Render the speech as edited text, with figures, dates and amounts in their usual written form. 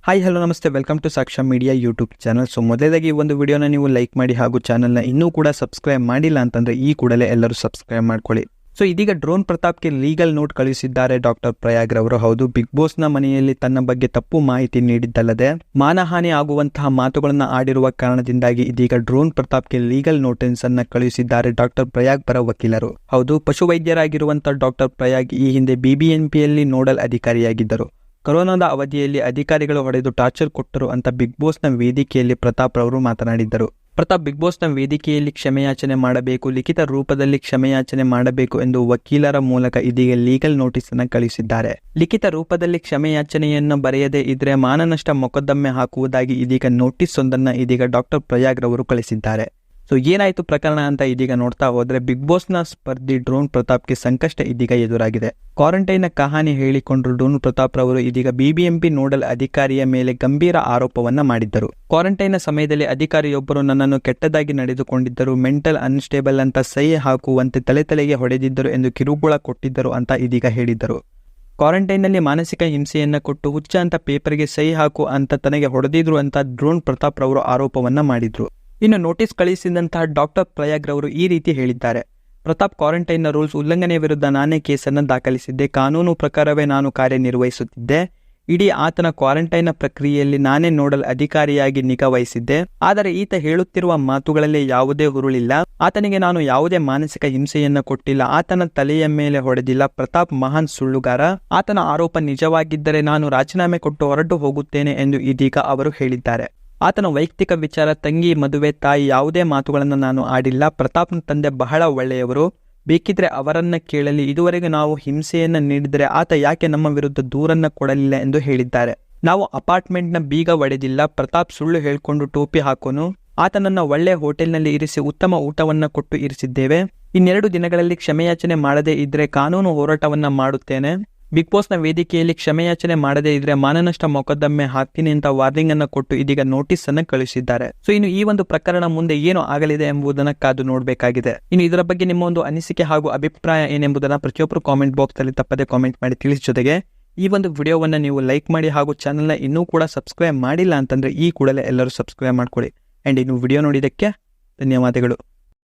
Hi hello ನಮಸ್ತೆ, welcome to Saksha media YouTube channel. So ಮೊದಲಾಗಿ ಈ ಒಂದು ವಿಡಿಯೋನ ನೀವು ಲೈಕ್ ಮಾಡಿ ಹಾಗೂ ಚಾನಲ್ನ ಇನ್ನೂ ಕೂಡ ಸಬ್ಸ್ಕ್ರೈಬ್ ಮಾಡಿಲ್ಲ ಅಂತಂದರೆ ಈ ಕೂಡಲೇ ಎಲ್ಲರೂ ಸಬ್ಸ್ಕ್ರೈಬ್ ಮಾಡ್ಕೊಳ್ಳಿ. ಸೊ ಇದೀಗ ಡ್ರೋನ್ ಪ್ರತಾಪ್ಗೆ ಲೀಗಲ್ ನೋಟ್ ಕಳುಹಿಸಿದ್ದಾರೆ ಡಾಕ್ಟರ್ ಪ್ರಯಾಗ್ ರವರು. ಹೌದು, ಬಿಗ್ ಬಾಸ್ನ ಮನೆಯಲ್ಲಿ ತನ್ನ ಬಗ್ಗೆ ತಪ್ಪು ಮಾಹಿತಿ ನೀಡಿದ್ದಲ್ಲದೆ ಮಾನಹಾನಿ ಆಗುವಂತಹ ಮಾತುಗಳನ್ನು ಆಡಿರುವ ಕಾರಣದಿಂದಾಗಿ ಇದೀಗ ಡ್ರೋನ್ ಪ್ರತಾಪ್ಗೆ ಲೀಗಲ್ ನೋಟಿಸ್ ಅನ್ನ ಕಳುಹಿಸಿದ್ದಾರೆ ಡಾಕ್ಟರ್ ಪ್ರಯಾಗ್ ಪರ ವಕೀಲರು. ಹೌದು, ಪಶುವೈದ್ಯರಾಗಿರುವಂತಹ ಡಾಕ್ಟರ್ ಪ್ರಯಾಗ್ ಈ ಹಿಂದೆ ಬಿಬಿಎಂಪಿಯಲ್ಲಿ ನೋಡಲ್ ಅಧಿಕಾರಿಯಾಗಿದ್ದರು. ಕೊರೋನಾದ ಅವಧಿಯಲ್ಲಿ ಅಧಿಕಾರಿಗಳು ಹೊಡೆದು ಟಾರ್ಚರ್ ಕೊಟ್ಟರು ಅಂತ ಬಿಗ್ ಬಾಸ್ನ ವೇದಿಕೆಯಲ್ಲಿ ಪ್ರತಾಪ್ ರವರು ಮಾತನಾಡಿದ್ದರು. ಪ್ರತಾಪ್ ಬಿಗ್ ಬಾಸ್ನ ವೇದಿಕೆಯಲ್ಲಿ ಕ್ಷಮೆಯಾಚನೆ ಮಾಡಬೇಕು, ಲಿಖಿತ ರೂಪದಲ್ಲಿ ಕ್ಷಮೆಯಾಚನೆ ಮಾಡಬೇಕು ಎಂದು ವಕೀಲರ ಮೂಲಕ ಇದೀಗ ಲೀಗಲ್ ನೋಟಿಸ್ ಅನ್ನು ಕಳುಹಿಸಿದ್ದಾರೆ. ಲಿಖಿತ ರೂಪದಲ್ಲಿ ಕ್ಷಮೆಯಾಚನೆಯನ್ನು ಬರೆಯದೇ ಇದ್ರೆ ಮಾನನಷ್ಟ ಮೊಕದ್ದಮೆ ಹಾಕುವುದಾಗಿ ಇದೀಗ ನೋಟಿಸ್ ಒಂದನ್ನು ಇದೀಗ ಡಾಕ್ಟರ್ ಪ್ರಯಾಗ್ ರವರು ಕಳಿಸಿದ್ದಾರೆ. ಸೊ ಏನಾಯ್ತು ಪ್ರಕರಣ ಅಂತ ಇದೀಗ ನೋಡ್ತಾ ಹೋದ್ರೆ, ಬಿಗ್ ಬಾಸ್ನ ಸ್ಪರ್ಧಿ ಡ್ರೋನ್ ಪ್ರತಾಪ್ಗೆ ಸಂಕಷ್ಟ ಇದೀಗ ಎದುರಾಗಿದೆ. ಕ್ವಾರಂಟೈನ್ ಕಹಾನಿ ಹೇಳಿಕೊಂಡ್ರು ಡ್ರೋನ್ ಪ್ರತಾಪ್ ರವರು ಇದೀಗ ಬಿಬಿಎಂಪಿ ನೋಡಲ್ ಅಧಿಕಾರಿಯ ಮೇಲೆ ಗಂಭೀರ ಆರೋಪವನ್ನ ಮಾಡಿದ್ದರು. ಕ್ವಾರಂಟೈನ್ ಸಮಯದಲ್ಲಿ ಅಧಿಕಾರಿಯೊಬ್ಬರು ನನ್ನನ್ನು ಕೆಟ್ಟದಾಗಿ ನಡೆದುಕೊಂಡಿದ್ದರು, ಮೆಂಟಲ್ ಅನ್ಸ್ಟೇಬಲ್ ಅಂತ ಸಹಿ ಹಾಕುವಂತೆ ತಲೆಗೆ ಹೊಡೆದಿದ್ದರು ಎಂದು ಕಿರುಕುಳ ಕೊಟ್ಟಿದ್ದರು ಅಂತ ಇದೀಗ ಹೇಳಿದ್ದರು. ಕ್ವಾರಂಟೈನ್ನಲ್ಲಿ ಮಾನಸಿಕ ಹಿಂಸೆಯನ್ನ ಕೊಟ್ಟು ಹುಚ್ಚ ಅಂತ ಪೇಪರ್ಗೆ ಸಹಿ ಹಾಕು ಅಂತ ತನಗೆ ಹೊಡೆದಿದ್ರು ಅಂತ ಡ್ರೋನ್ ಪ್ರತಾಪ್ ರವರು ಆರೋಪವನ್ನ ಮಾಡಿದ್ರು. ಇನ್ನು ನೋಟಿಸ್ ಕಳಿಸಿದಂತಹ ಡಾಕ್ಟರ್ ಪ್ರಯಾಗ್ ರವರು ಈ ರೀತಿ ಹೇಳಿದ್ದಾರೆ. ಪ್ರತಾಪ್ ಕ್ವಾರಂಟೈನ್ನ ರೂಲ್ಸ್ ಉಲ್ಲಂಘನೆ ವಿರುದ್ಧ ನಾನೇ ಕೇಸನ್ನು ದಾಖಲಿಸಿದ್ದೆ. ಕಾನೂನು ಪ್ರಕಾರವೇ ನಾನು ಕಾರ್ಯನಿರ್ವಹಿಸುತ್ತಿದ್ದೆ. ಇಡೀ ಆತನ ಕ್ವಾರಂಟೈನ್ ಪ್ರಕ್ರಿಯೆಯಲ್ಲಿ ನಾನೇ ನೋಡಲ್ ಅಧಿಕಾರಿಯಾಗಿ ನಿಗಾ ವಹಿಸಿದ್ದೆ. ಆದರೆ ಈತ ಹೇಳುತ್ತಿರುವ ಮಾತುಗಳಲ್ಲಿ ಯಾವುದೇ ಹುರುಳಿಲ್ಲ. ಆತನಿಗೆ ನಾನು ಯಾವುದೇ ಮಾನಸಿಕ ಹಿಂಸೆಯನ್ನ ಕೊಟ್ಟಿಲ್ಲ. ಆತನ ತಲೆಯ ಮೇಲೆ ಹೊಡೆದಿಲ್ಲ. ಪ್ರತಾಪ್ ಮಹಾನ್ ಸುಳ್ಳುಗಾರ. ಆತನ ಆರೋಪ ನಿಜವಾಗಿದ್ದರೆ ನಾನು ರಾಜೀನಾಮೆ ಕೊಟ್ಟು ಹೊರಟು ಹೋಗುತ್ತೇನೆ ಎಂದು ಇದೀಗ ಅವರು ಹೇಳಿದ್ದಾರೆ. ಆತನ ವೈಯಕ್ತಿಕ ವಿಚಾರ, ತಂಗಿ ಮದುವೆ, ತಾಯಿ ಯಾವುದೇ ಮಾತುಗಳನ್ನು ನಾನು ಆಡಿಲ್ಲ. ಪ್ರತಾಪ್ನ ತಂದೆ ಬಹಳ ಒಳ್ಳೆಯವರು, ಬೇಕಿದ್ರೆ ಅವರನ್ನ ಕೇಳಲಿ. ಇದುವರೆಗೆ ನಾವು ಹಿಂಸೆಯನ್ನ ನೀಡಿದರೆ ಆತ ಯಾಕೆ ನಮ್ಮ ವಿರುದ್ಧ ದೂರನ್ನ ಕೊಡಲಿಲ್ಲ ಎಂದು ಹೇಳಿದ್ದಾರೆ. ನಾವು ಅಪಾರ್ಟ್ಮೆಂಟ್ನ ಬೀಗ ಒಡೆದಿಲ್ಲ. ಪ್ರತಾಪ್ ಸುಳ್ಳು ಹೇಳ್ಕೊಂಡು ಟೋಪಿ ಹಾಕೋನು. ಆತನನ್ನ ಒಳ್ಳೆ ಹೋಟೆಲ್ನಲ್ಲಿ ಇರಿಸಿ ಉತ್ತಮ ಊಟವನ್ನ ಕೊಟ್ಟು ಇರಿಸಿದ್ದೇವೆ. ಇನ್ನೆರಡು ದಿನಗಳಲ್ಲಿ ಕ್ಷಮೆಯಾಚನೆ ಮಾಡದೇ ಇದ್ರೆ ಕಾನೂನು ಹೋರಾಟವನ್ನ ಮಾಡುತ್ತೇನೆ. ಬಿಗ್ ಬಾಸ್ನ ವೇದಿಕೆಯಲ್ಲಿ ಕ್ಷಮೆಯಾಚನೆ ಮಾಡದೇ ಇದ್ರೆ ಮಾನನಷ್ಟ ಮೊಕದ್ದಮೆ ಹಾಕ್ತೀನಿ ಅಂತ ವಾರ್ನಿಂಗ್ ಅನ್ನು ಕೊಟ್ಟು ಇದೀಗ ನೋಟಿಸ್ ಅನ್ನು ಕಳಿಸಿದ್ದಾರೆ. ಸೊ ಇನ್ನು ಈ ಒಂದು ಪ್ರಕರಣ ಮುಂದೆ ಏನು ಆಗಲಿದೆ ಎಂಬುದನ್ನು ಕಾದು ನೋಡಬೇಕಾಗಿದೆ. ಇನ್ನು ಇದರ ಬಗ್ಗೆ ನಿಮ್ಮ ಒಂದು ಅನಿಸಿಕೆ ಹಾಗೂ ಅಭಿಪ್ರಾಯ ಏನೆಂಬುದನ್ನು ಪ್ರತಿಯೊಬ್ಬರು ಕಾಮೆಂಟ್ ಬಾಕ್ಸ್ ಅಲ್ಲಿ ತಪ್ಪದೆ ಕಾಮೆಂಟ್ ಮಾಡಿ ತಿಳಿಸಿ. ಜೊತೆಗೆ ಈ ಒಂದು ವಿಡಿಯೋವನ್ನ ನೀವು ಲೈಕ್ ಮಾಡಿ ಹಾಗೂ ಚಾನಲ್ನ ಇನ್ನೂ ಕೂಡ ಸಬ್ಸ್ಕ್ರೈಬ್ ಮಾಡಿಲ್ಲ ಅಂತಂದ್ರೆ ಈ ಕೂಡಲೇ ಎಲ್ಲರೂ ಸಬ್ಸ್ಕ್ರೈಬ್ ಮಾಡ್ಕೊಳ್ಳಿ. ಅಂಡ್ ಇನ್ನು ವಿಡಿಯೋ ನೋಡಿದ್ದಕ್ಕೆ ಧನ್ಯವಾದಗಳು.